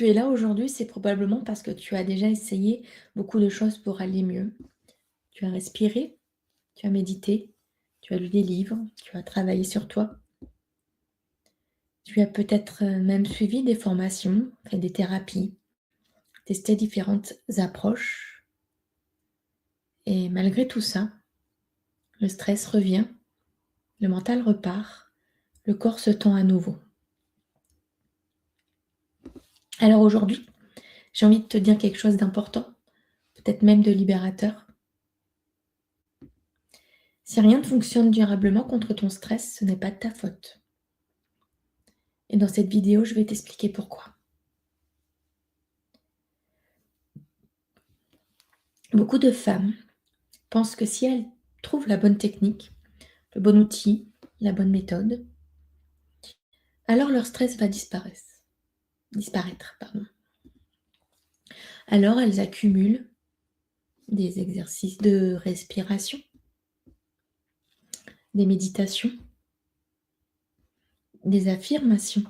tu es là aujourd'hui, c'est probablement parce que tu as déjà essayé beaucoup de choses pour aller mieux. Tu as respiré, tu as médité, tu as lu des livres, tu as travaillé sur toi. Tu as peut-être même suivi des formations, fait des thérapies, testé différentes approches. Et malgré tout ça, le stress revient, le mental repart, le corps se tend à nouveau. Alors aujourd'hui, j'ai envie de te dire quelque chose d'important, peut-être même de libérateur. Si rien ne fonctionne durablement contre ton stress, ce n'est pas de ta faute. Et dans cette vidéo, je vais t'expliquer pourquoi. Beaucoup de femmes pensent que si elles trouvent la bonne technique, le bon outil, la bonne méthode, alors leur stress va disparaître. Alors elles accumulent des exercices de respiration, des méditations, des affirmations,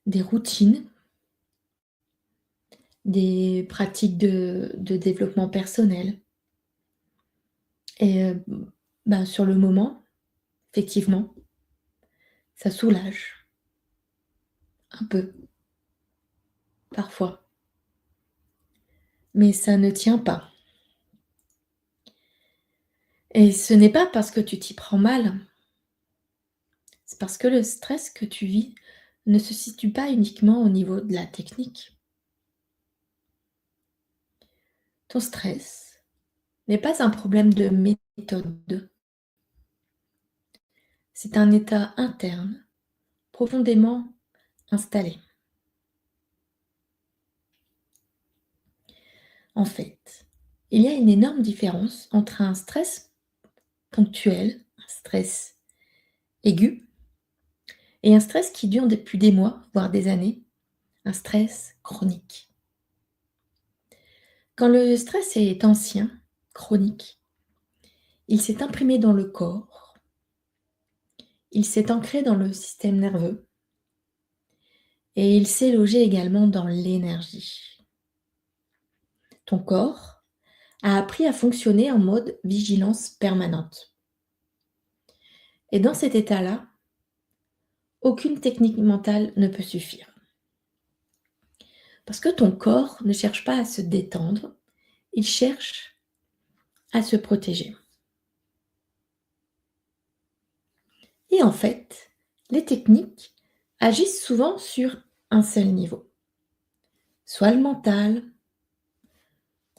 des routines, des pratiques de développement personnel. Et sur le moment, effectivement, ça soulage un peu, parfois. Mais ça ne tient pas. Et ce n'est pas parce que tu t'y prends mal, c'est parce que le stress que tu vis ne se situe pas uniquement au niveau de la technique. Ton stress n'est pas un problème de méthode. C'est un état interne, profondément installé. En fait, il y a une énorme différence entre un stress ponctuel, un stress aigu, et un stress qui dure depuis des mois, voire des années, un stress chronique. Quand le stress est ancien, chronique, il s'est imprimé dans le corps, il s'est ancré dans le système nerveux et il s'est logé également dans l'énergie. Ton corps a appris à fonctionner en mode vigilance permanente. Et dans cet état-là, aucune technique mentale ne peut suffire. Parce que ton corps ne cherche pas à se détendre, il cherche à se protéger. Et en fait, les techniques agissent souvent sur un seul niveau. Soit le mental,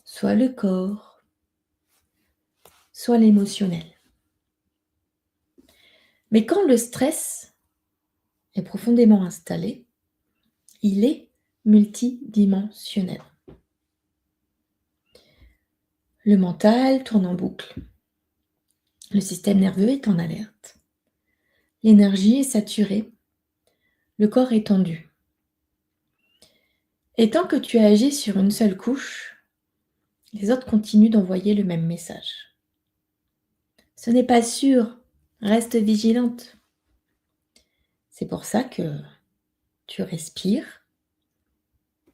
soit le corps, soit l'émotionnel. Mais quand le stress est profondément installé, il est multidimensionnel. Le mental tourne en boucle. Le système nerveux est en alerte. L'énergie est saturée. Le corps est tendu. Et tant que tu agis sur une seule couche, les autres continuent d'envoyer le même message. Ce n'est pas sûr, reste vigilante. C'est pour ça que tu respires,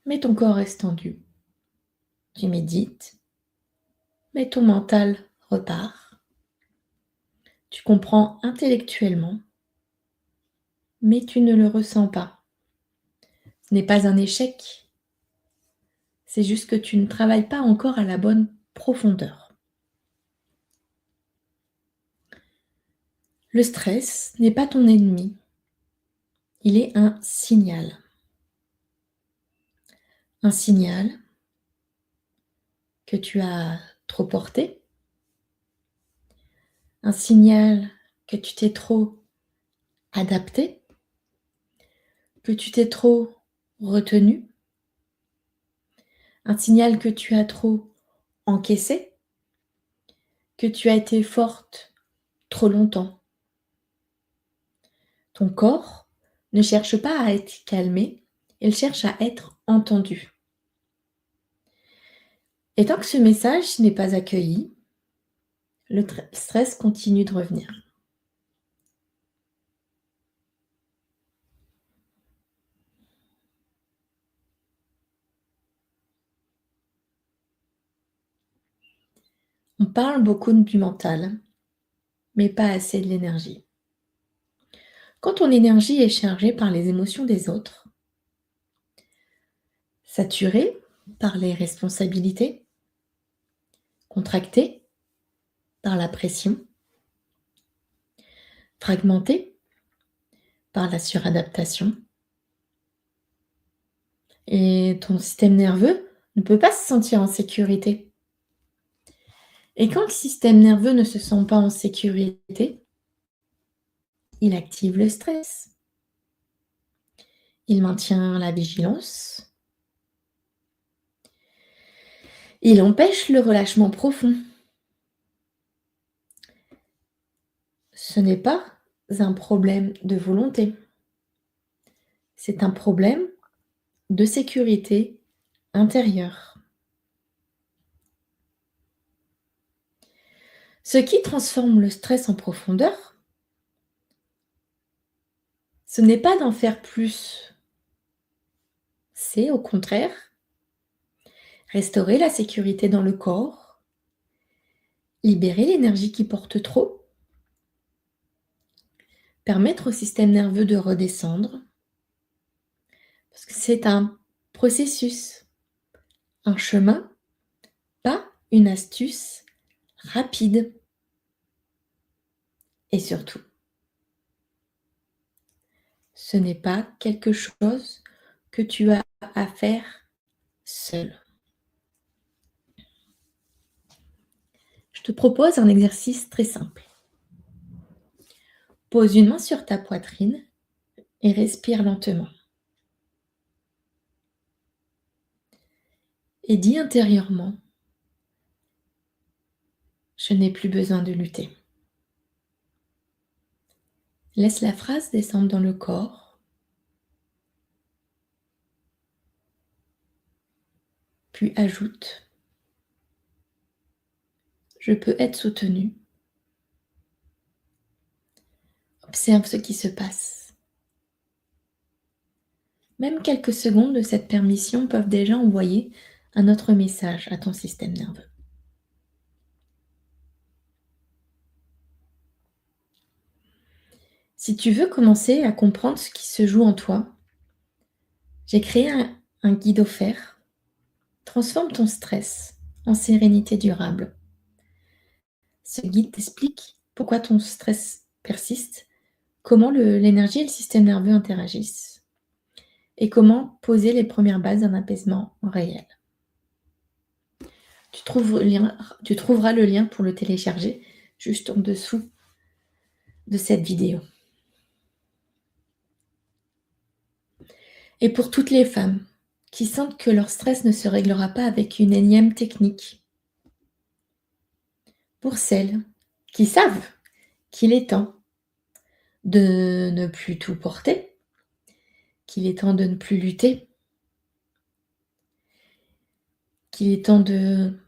mais ton corps reste tendu. Tu médites, mais ton mental repart. Tu comprends intellectuellement, mais tu ne le ressens pas. Ce n'est pas un échec, c'est juste que tu ne travailles pas encore à la bonne profondeur. Le stress n'est pas ton ennemi, il est un signal. Un signal que tu as trop porté, un signal que tu t'es trop adapté, que tu t'es trop retenu, un signal que tu as trop encaissé, que tu as été forte trop longtemps. Ton corps ne cherche pas à être calmé, il cherche à être entendu. Et tant que ce message n'est pas accueilli, le stress continue de revenir. On parle beaucoup du mental, mais pas assez de l'énergie. Quand ton énergie est chargée par les émotions des autres, saturée par les responsabilités, contractée par la pression, fragmentée par la suradaptation, et ton système nerveux ne peut pas se sentir en sécurité. Et quand le système nerveux ne se sent pas en sécurité, il active le stress. Il maintient la vigilance. Il empêche le relâchement profond. Ce n'est pas un problème de volonté. C'est un problème de sécurité intérieure. Ce qui transforme le stress en profondeur, ce n'est pas d'en faire plus. C'est au contraire restaurer la sécurité dans le corps, libérer l'énergie qui porte trop, permettre au système nerveux de redescendre, parce que c'est un processus, un chemin, pas une astuce rapide. Et surtout, ce n'est pas quelque chose que tu as à faire seul. Je te propose un exercice très simple. Pose une main sur ta poitrine et respire lentement. Et dis intérieurement, je n'ai plus besoin de lutter. Laisse la phrase descendre dans le corps, puis ajoute, je peux être soutenu. Observe ce qui se passe. Même quelques secondes de cette permission peuvent déjà envoyer un autre message à ton système nerveux. Si tu veux commencer à comprendre ce qui se joue en toi, j'ai créé un guide offert. Transforme ton stress en sérénité durable. Ce guide t'explique pourquoi ton stress persiste, comment l'énergie et le système nerveux interagissent et comment poser les premières bases d'un apaisement réel. Tu trouveras le lien pour le télécharger juste en dessous de cette vidéo. Et pour toutes les femmes qui sentent que leur stress ne se réglera pas avec une énième technique, pour celles qui savent qu'il est temps de ne plus tout porter, qu'il est temps de ne plus lutter, qu'il est temps de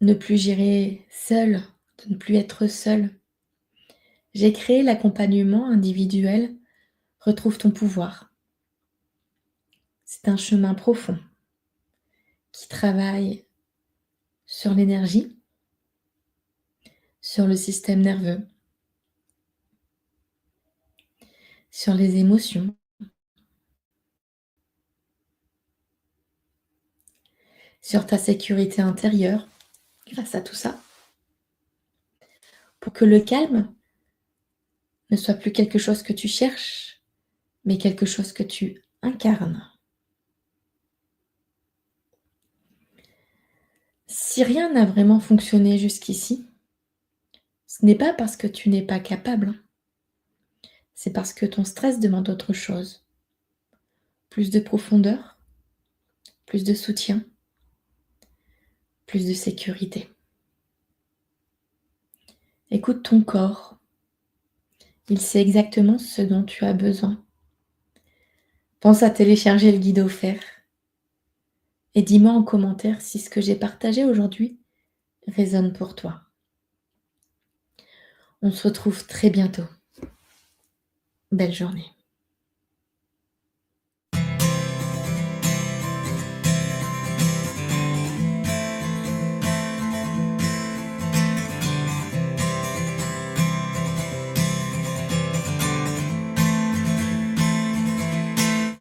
ne plus gérer seul, de ne plus être seul. J'ai créé l'accompagnement individuel Retrouve ton pouvoir. C'est un chemin profond qui travaille sur l'énergie, sur le système nerveux, sur les émotions, sur ta sécurité intérieure, grâce à tout ça, pour que le calme ne soit plus quelque chose que tu cherches, mais quelque chose que tu incarnes. Si rien n'a vraiment fonctionné jusqu'ici, ce n'est pas parce que tu n'es pas capable, c'est parce que ton stress demande autre chose. Plus de profondeur, plus de soutien, plus de sécurité. Écoute ton corps. Il sait exactement ce dont tu as besoin. Pense à télécharger le guide offert et dis-moi en commentaire si ce que j'ai partagé aujourd'hui résonne pour toi. On se retrouve très bientôt. Belle journée.